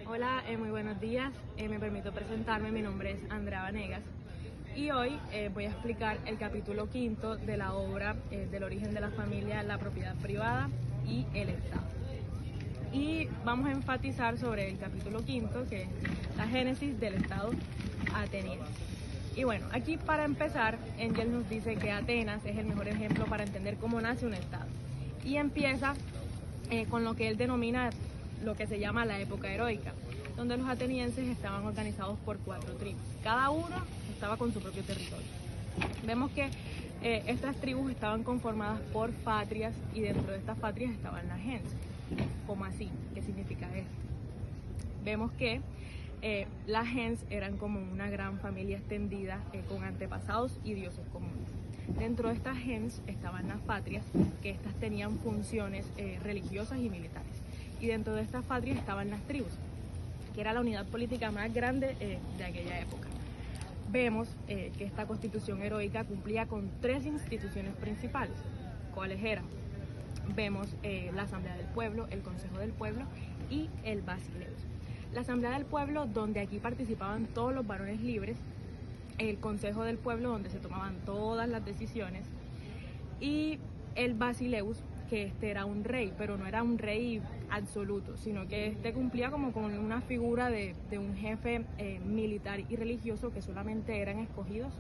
Hola, muy buenos días. Me permito presentarme, mi nombre es Andrea Vanegas y hoy voy a explicar el capítulo quinto de la obra del origen de la familia, la propiedad privada y el Estado. Y vamos a enfatizar sobre el capítulo quinto, que es la génesis del Estado ateniense. Y bueno, aquí para empezar, Engels nos dice que Atenas es el mejor ejemplo para entender cómo nace un Estado. Y empieza con lo que él denomina lo que se llama la época heroica, donde los atenienses estaban organizados por 4 tribus. Cada uno estaba con su propio territorio. Vemos que estas tribus estaban conformadas por patrias y dentro de estas patrias estaban las gens. ¿Cómo así? ¿Qué significa esto? Vemos que las gens eran como una gran familia extendida con antepasados y dioses comunes. Dentro de estas gens estaban las patrias, que estas tenían funciones religiosas y militares. Y dentro de estas patrias estaban las tribus, que era la unidad política más grande de aquella época. Vemos que esta constitución heroica cumplía con 3 instituciones principales. ¿Cuáles eran? Vemos la Asamblea del Pueblo, el Consejo del Pueblo y el Basileus. La Asamblea del Pueblo, donde aquí participaban todos los varones libres, el Consejo del Pueblo, donde se tomaban todas las decisiones, y el Basileus, que este era un rey, pero no era un rey absoluto, sino que este cumplía como con una figura de un jefe militar y religioso que solamente eran escogidos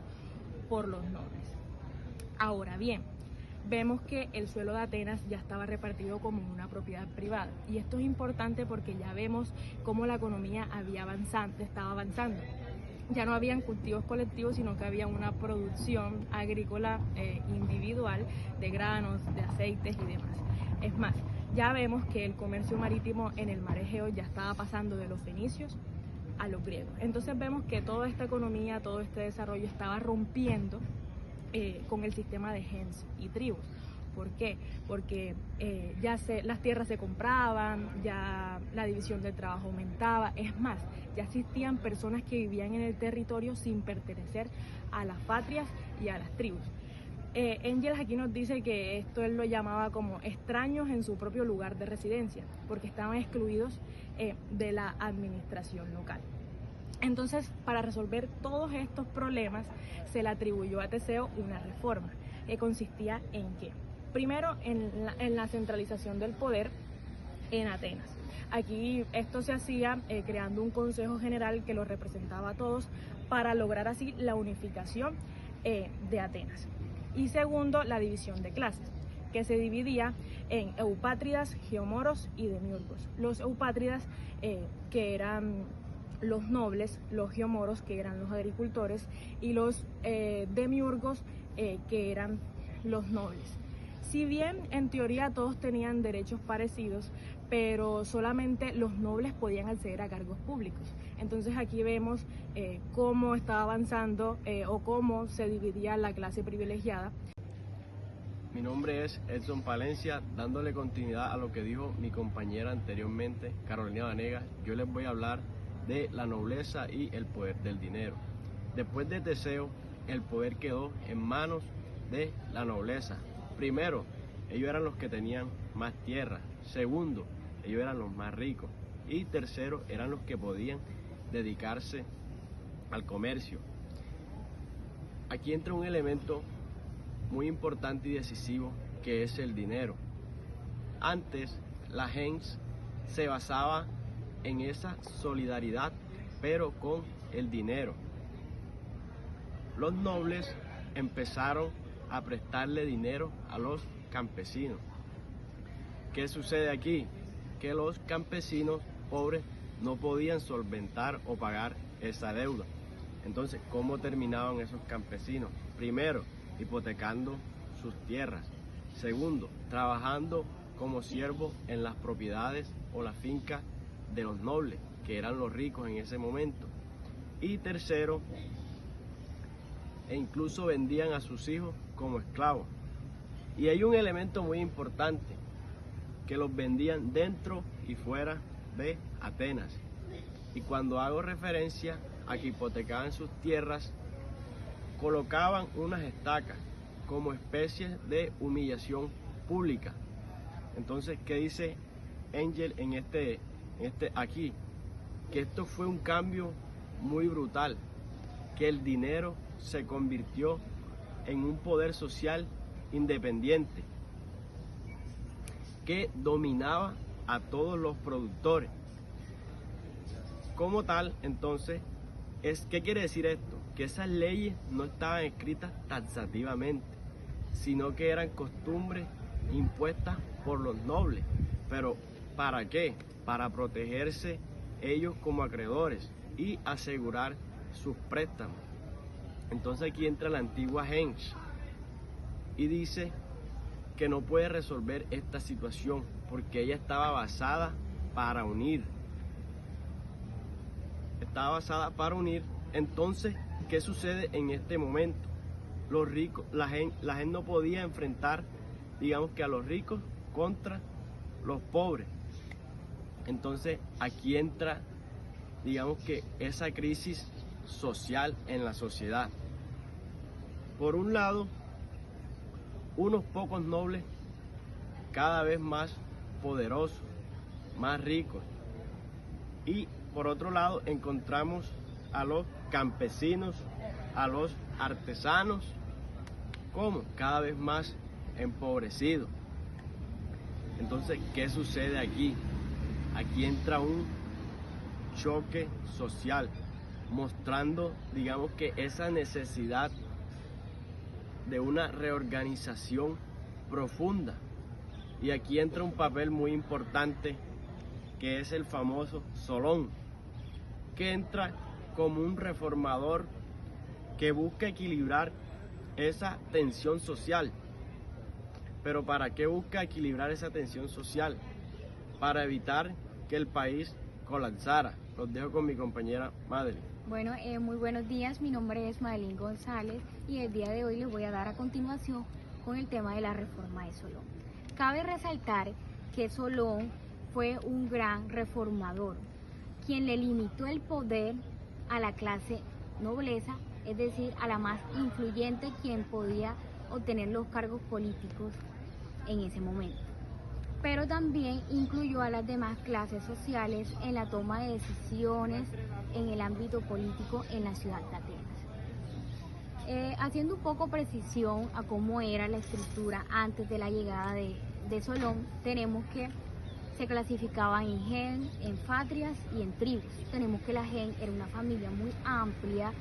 por los nobles. Ahora bien, vemos que el suelo de Atenas ya estaba repartido como una propiedad privada, y esto es importante porque ya vemos cómo la economía estaba avanzando. Ya no habían cultivos colectivos, sino que había una producción agrícola individual de granos, de aceites y demás. Es más, ya vemos que el comercio marítimo en el mar Egeo ya estaba pasando de los fenicios a los griegos. Entonces vemos que toda esta economía, todo este desarrollo estaba rompiendo con el sistema de gens y tribus. ¿Por qué? Porque las tierras se compraban, ya la división del trabajo aumentaba. Es más, ya existían personas que vivían en el territorio sin pertenecer a las patrias y a las tribus. Engels aquí nos dice que esto él lo llamaba como extraños en su propio lugar de residencia, porque estaban excluidos de la administración local. Entonces, para resolver todos estos problemas, se le atribuyó a Teseo una reforma, que consistía en qué? Primero, en la centralización del poder en Atenas. Aquí esto se hacía creando un consejo general que lo representaba a todos para lograr así la unificación de Atenas. Y segundo, la división de clases, que se dividía en eupátridas, geomoros y demiurgos. Los eupátridas, que eran los nobles, los geomoros, que eran los agricultores, y los demiurgos, que eran los nobles. Si bien en teoría todos tenían derechos parecidos, pero solamente los nobles podían acceder a cargos públicos. Entonces aquí vemos cómo estaba avanzando o cómo se dividía la clase privilegiada. Mi nombre es Edson Palencia, dándole continuidad a lo que dijo mi compañera anteriormente, Carolina Vanegas. Yo les voy a hablar de la nobleza y el poder del dinero. Después de Teseo, el poder quedó en manos de la nobleza. Primero, ellos eran los que tenían más tierra. Segundo, ellos eran los más ricos. Y tercero, eran los que podían dedicarse al comercio. Aquí entra un elemento muy importante y decisivo, que es el dinero. Antes, la gens se basaba en esa solidaridad, pero con el dinero. Los nobles empezaron a prestarle dinero a los campesinos. ¿Qué sucede aquí? Que los campesinos pobres no podían solventar o pagar esa deuda. Entonces, ¿cómo terminaban esos campesinos? Primero, hipotecando sus tierras. Segundo, trabajando como siervos en las propiedades o las fincas de los nobles, que eran los ricos en ese momento. Y tercero, incluso vendían a sus hijos como esclavos. Y hay un elemento muy importante, que los vendían dentro y fuera de Atenas. Y cuando hago referencia a que hipotecaban sus tierras, colocaban unas estacas como especie de humillación pública. Entonces, ¿qué dice Engels aquí? que esto fue un cambio muy brutal, que el dinero se convirtió en un poder social independiente que dominaba a todos los productores. Como tal, entonces, ¿qué quiere decir esto? Que esas leyes no estaban escritas taxativamente, sino que eran costumbres impuestas por los nobles. Pero ¿para qué? Para protegerse ellos como acreedores y asegurar sus préstamos. Entonces aquí entra la antigua gens y dice que no puede resolver esta situación porque ella estaba basada para unir. Estaba basada para unir. Entonces, ¿qué sucede en este momento? Los ricos, la gente no podía enfrentar, digamos que a los ricos contra los pobres. Entonces aquí entra, digamos que esa crisis social en la sociedad. Por un lado, unos pocos nobles cada vez más poderosos, más ricos. Y por otro lado encontramos a los campesinos, a los artesanos, como cada vez más empobrecidos. Entonces, ¿qué sucede aquí? Aquí entra un choque social, mostrando, digamos que esa necesidad de una reorganización profunda. Y aquí entra un papel muy importante que es el famoso Solón, que entra como un reformador que busca equilibrar esa tensión social. ¿Pero para qué busca equilibrar esa tensión social? Para evitar que el país colapsara. Los dejo con mi compañera Madeline. Bueno, muy buenos días, mi nombre es Madeline González y el día de hoy les voy a dar a continuación con el tema de la reforma de Solón. Cabe resaltar que Solón fue un gran reformador, quien le limitó el poder a la clase nobleza, es decir, a la más influyente quien podía obtener los cargos políticos en ese momento. Pero también incluyó a las demás clases sociales en la toma de decisiones en el ámbito político en la ciudad de Atenas. Haciendo un poco precisión a cómo era la estructura antes de la llegada de Solón, tenemos que se clasificaban en gens, en fatrias y en tribus. Tenemos que la gens era una familia muy amplia,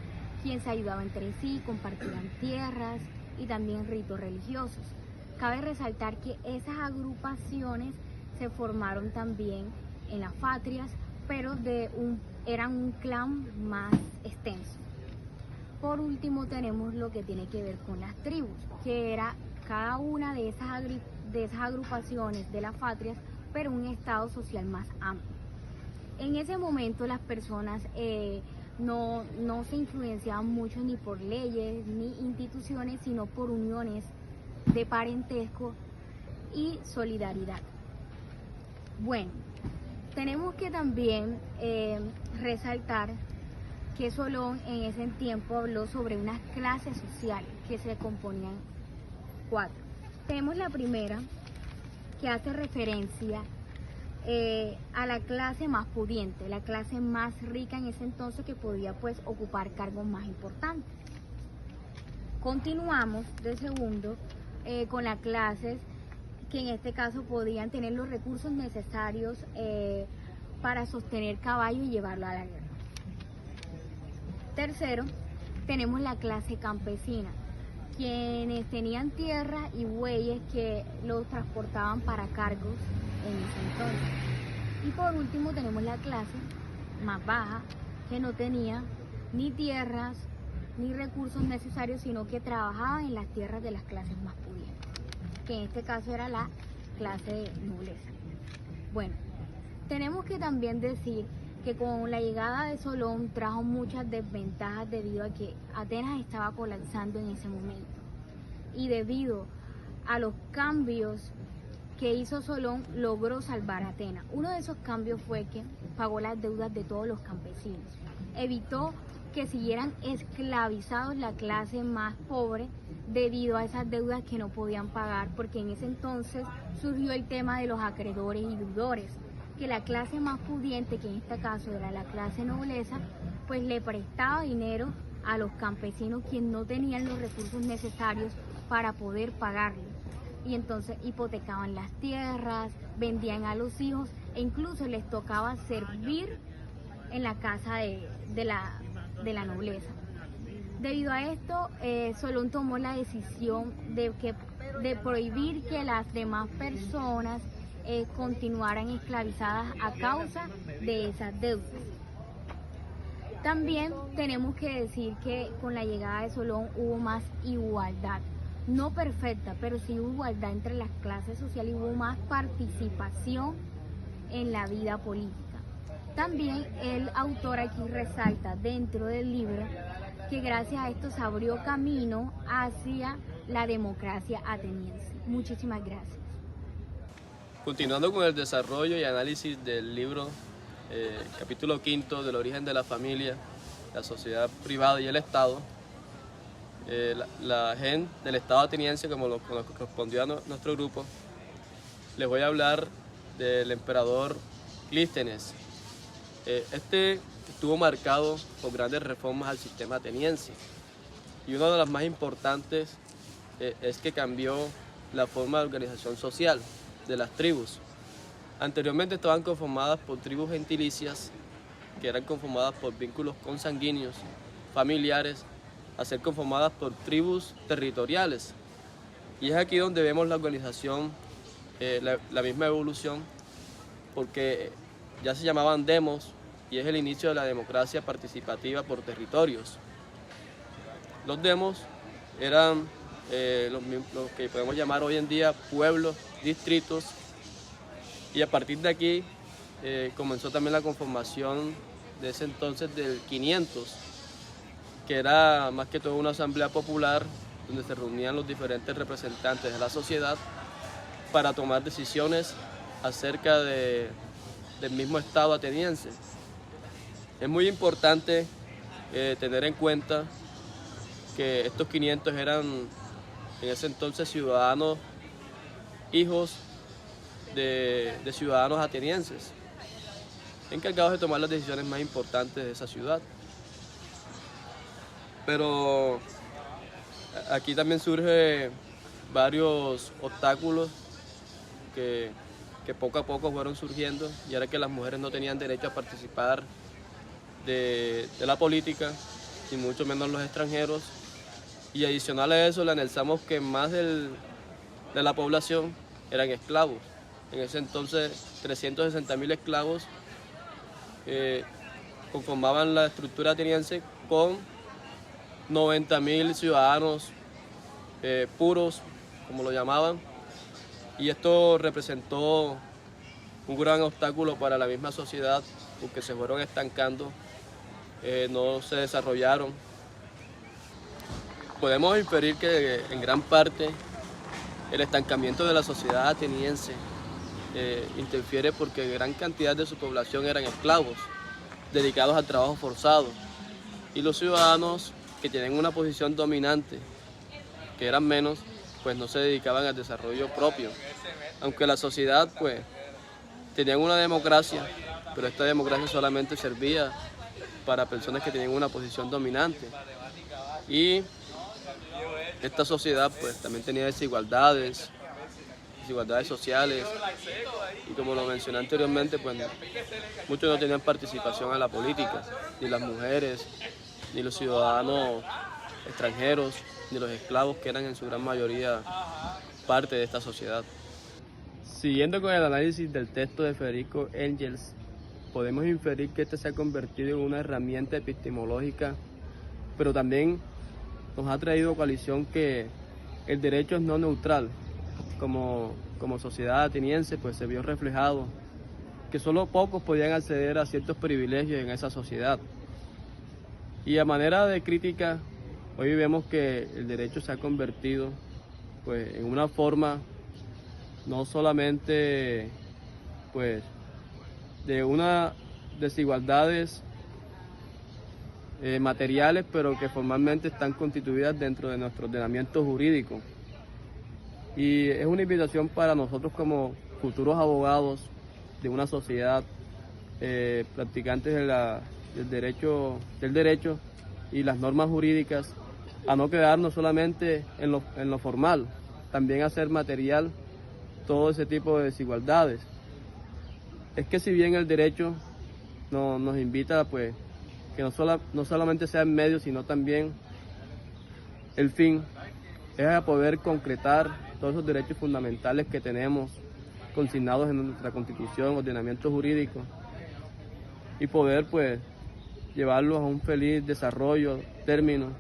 quien se ayudaba entre sí, compartían tierras y también ritos religiosos. Cabe resaltar que esas agrupaciones se formaron también en las fatrias, pero eran un clan más extenso. Por último tenemos lo que tiene que ver con las tribus, que era cada una de esas agrupaciones de las fatrias, pero un estado social más amplio. En ese momento las personas no se influenciaban mucho ni por leyes ni instituciones, sino por uniones de parentesco y solidaridad. Bueno, tenemos que también resaltar que Solón en ese tiempo habló sobre unas clases sociales que se componían 4. Tenemos la primera, que hace referencia a la clase más pudiente, la clase más rica en ese entonces que podía pues ocupar cargos más importantes. Continuamos de segundo con las clases que en este caso podían tener los recursos necesarios para sostener caballo y llevarlo a la guerra. Tercero, tenemos la clase campesina, quienes tenían tierra y bueyes que los transportaban para cargos en ese entonces. Y por último tenemos la clase más baja, que no tenía ni tierras ni recursos necesarios, sino que trabajaban en las tierras de las clases más pudientes, que en este caso era la clase de nobleza. Bueno, tenemos que también decir que con la llegada de Solón trajo muchas desventajas debido a que Atenas estaba colapsando en ese momento. Y debido a los cambios que hizo Solón, logró salvar a Atenas. Uno de esos cambios fue que pagó las deudas de todos los campesinos. Evitó que siguieran esclavizados la clase más pobre debido a esas deudas que no podían pagar, porque en ese entonces surgió el tema de los acreedores y deudores, que la clase más pudiente, que en este caso era la clase nobleza, pues le prestaba dinero a los campesinos quienes no tenían los recursos necesarios para poder pagarlo. Y entonces hipotecaban las tierras, vendían a los hijos e incluso les tocaba servir en la casa de la nobleza. Debido a esto, Solón tomó la decisión de prohibir que las demás personas continuaran esclavizadas a causa de esas deudas. También tenemos que decir que con la llegada de Solón hubo más igualdad, no perfecta, pero sí hubo igualdad entre las clases sociales y hubo más participación en la vida política. También el autor aquí resalta dentro del libro que gracias a esto se abrió camino hacia la democracia ateniense. Muchísimas gracias. Continuando con el desarrollo y análisis del libro, capítulo 5 del origen de la familia, la sociedad privada y el Estado, la gente del Estado ateniense, como lo correspondió a nuestro grupo, les voy a hablar del emperador Clístenes. Este estuvo marcado por grandes reformas al sistema ateniense y una de las más importantes es que cambió la forma de organización social de las tribus. Anteriormente estaban conformadas por tribus gentilicias que eran conformadas por vínculos consanguíneos, familiares, a ser conformadas por tribus territoriales. Y es aquí donde vemos la organización, la misma evolución, porque ya se llamaban demos y es el inicio de la democracia participativa por territorios. Los demos eran los que podemos llamar hoy en día pueblos, distritos, y a partir de aquí comenzó también la conformación de ese entonces del 500, que era más que todo una asamblea popular donde se reunían los diferentes representantes de la sociedad para tomar decisiones acerca del mismo Estado ateniense. Es muy importante tener en cuenta que estos 500 eran en ese entonces ciudadanos, hijos de ciudadanos atenienses, encargados de tomar las decisiones más importantes de esa ciudad. Pero aquí también surgen varios obstáculos que poco a poco fueron surgiendo, y era que las mujeres no tenían derecho a participar de la política, y mucho menos los extranjeros. Y adicional a eso, le analizamos que más de la población eran esclavos. En ese entonces, 360.000 esclavos conformaban la estructura ateniense con 90.000 ciudadanos puros, como lo llamaban. Y esto representó un gran obstáculo para la misma sociedad, porque se fueron estancando, no se desarrollaron. Podemos inferir que en gran parte el estancamiento de la sociedad ateniense interfiere porque gran cantidad de su población eran esclavos, dedicados al trabajo forzado, y los ciudadanos que tienen una posición dominante, que eran menos, pues no se dedicaban al desarrollo propio. Aunque la sociedad pues tenían una democracia, pero esta democracia solamente servía para personas que tenían una posición dominante. Y esta sociedad pues también tenía desigualdades sociales, y como lo mencioné anteriormente, pues muchos no tenían participación en la política, ni las mujeres, ni los ciudadanos extranjeros, ni los esclavos, que eran en su gran mayoría parte de esta sociedad. Siguiendo con el análisis del texto de Federico Engels, podemos inferir que este se ha convertido en una herramienta epistemológica, pero también nos ha traído coalición que el derecho es no neutral. Como sociedad ateniense, pues se vio reflejado que solo pocos podían acceder a ciertos privilegios en esa sociedad. Y a manera de crítica, hoy vemos que el derecho se ha convertido pues en una forma no solamente pues de unas desigualdades materiales, pero que formalmente están constituidas dentro de nuestro ordenamiento jurídico. Y es una invitación para nosotros como futuros abogados de una sociedad, practicantes del derecho y las normas jurídicas, a no quedarnos solamente en lo formal, también hacer material todo ese tipo de desigualdades. Es que si bien el derecho nos invita pues que no solamente sea el medio, sino también el fin, es a poder concretar todos esos derechos fundamentales que tenemos consignados en nuestra Constitución, ordenamiento jurídico, y poder pues llevarlos a un feliz desarrollo, término.